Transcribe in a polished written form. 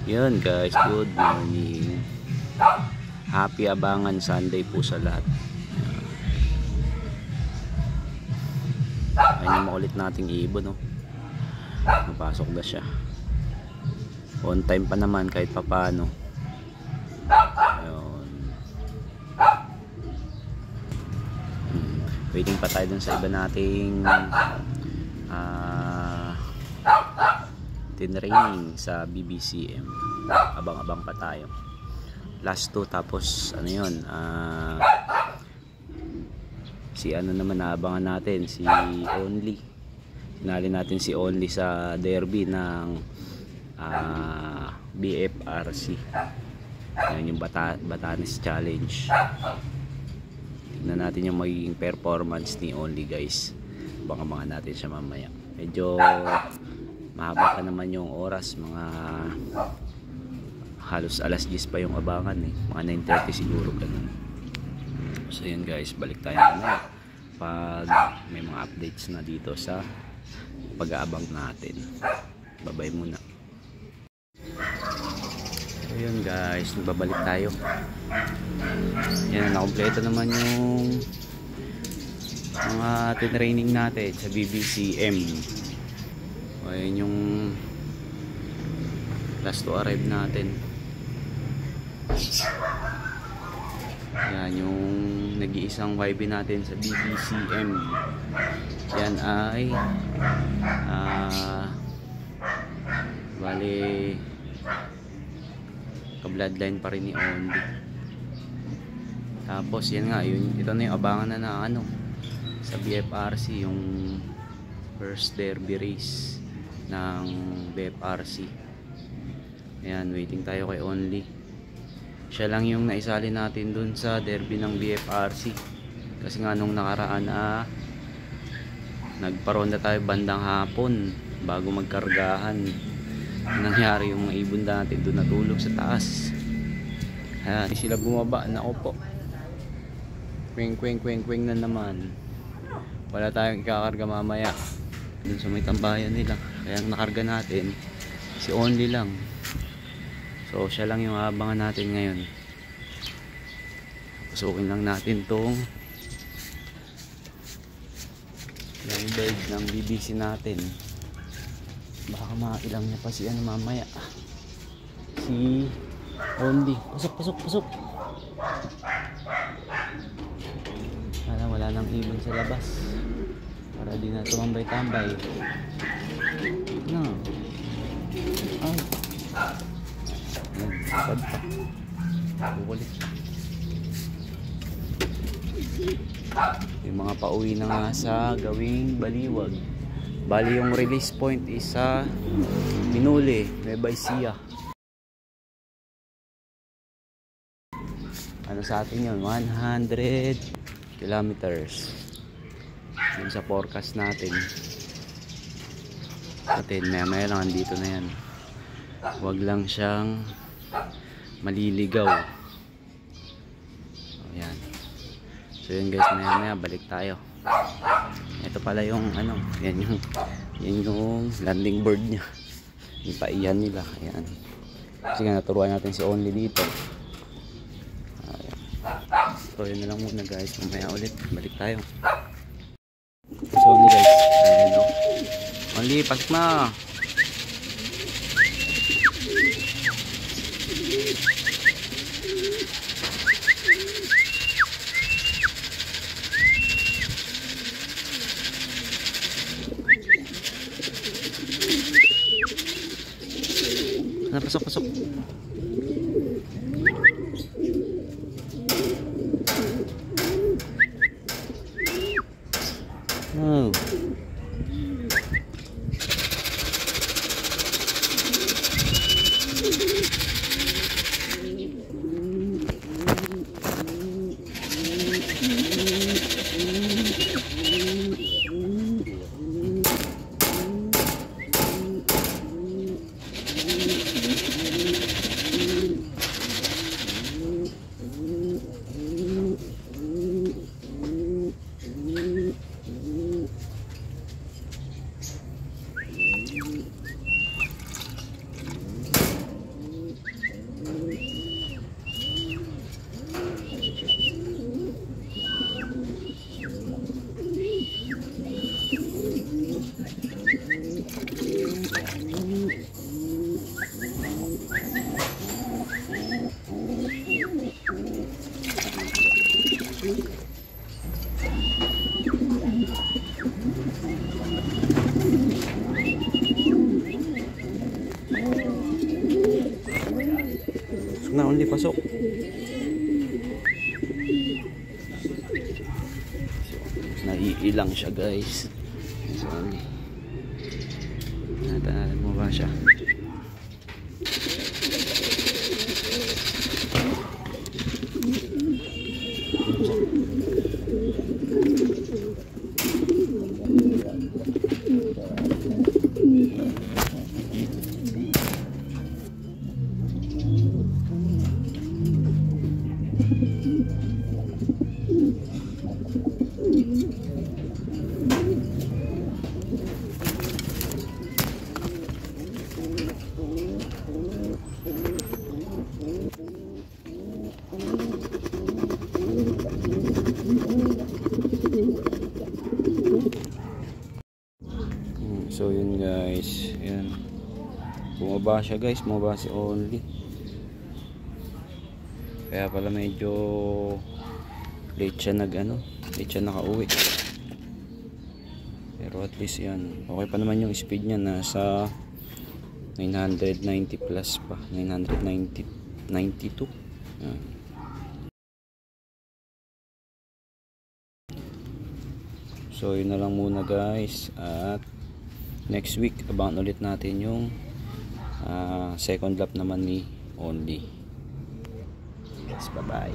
Yun guys, good morning. Happy Abangan Sunday po sa lahat. Ayun yung makulit nating ibon, no? Napasok na siya. On time pa naman kahit papano. Ayun. Waiting pa tayo dun sa iba nating tinraining sa BBCM. Abang-abang pa tayo. Last 2 tapos ano yun, si ano naman naabangan natin, si Only. Sinali natin si Only sa derby ng BFRC. Yan yung Batanes Challenge. Tignan natin yung magiging performance ni Only guys. Abangan natin siya mamaya. Medyo mahaba pa naman yung oras, mga halos alas 10 pa yung abangan eh. Mga 9:30 siguro ganun. So yun guys, balik tayo mamaya pag may mga updates na dito sa pag-aabang natin. Bye-bye muna. So yun guys, nagbabalik tayo. Yan, nakompleto naman yung mga tinraining natin sa BBCM. Ayun yung last to arrive natin. Yan yung nag-iisang YB natin sa BBCM. Yan ay bali ka-bloodline pa rin ni Only. Tapos yan nga, ito na yung abangan na ano sa BFRC, yung first derby race ng BFRC. Ayan, waiting tayo kay Only. Siya lang yung naisali natin dun sa derby ng BFRC. Kasi nga nung nakaraan nagparonda tayo bandang hapon bago magkargahan. Nangyari yung mga ibon natin dun natulog sa taas. Ayan, sila bumaba. Nako po. Kwing na naman. Wala tayong ikakarga mamaya dun sa may tambayan nila. Kaya ang nakarga natin si Only lang. So siya lang yung aabangan natin ngayon. Pasukin lang natin tong yung bird ng BBC natin. Baka mailang niya pa si ano mamaya, si Only. Pasok. Wala nang ibon sa labas para di na tumambay-tambay. No. Sapad pa. Bukulit. Yung mga pauwi na nga sa gawing Baliwag. Bali yung release point is sa Minuli, Nueva Ecija. Ano sa atin yun? 100 kilometers. Yung sa forecast natin. Maya lang andito na yan. Huwag lang siyang maliligaw. Ayan. So yun guys, maya balik tayo. Ito pala yung ano, yan yung landing board niya. Yung paiyan nila. Ayan. Kasi nga naturuan natin si Only dito. Ayan. So yun na lang muna guys, mamaya ulit balik tayo. So Only guys, ayan o. Only, pasok na. Pasok. Oh. Pasok na, Only, pasok. So, naiilang siya guys. So, Only. Natin mo ba siya? So yun guys, yan. Bumaba siya guys, bumaba si Only. Kaya pala medyo late siya late siya nakauwi. Pero at least yan, okay pa naman yung speed niya, nasa 990 plus pa, 992. Yan. So yun na lang muna guys, at next week abangan ulit natin yung second lap naman ni Only. Yes, bye bye.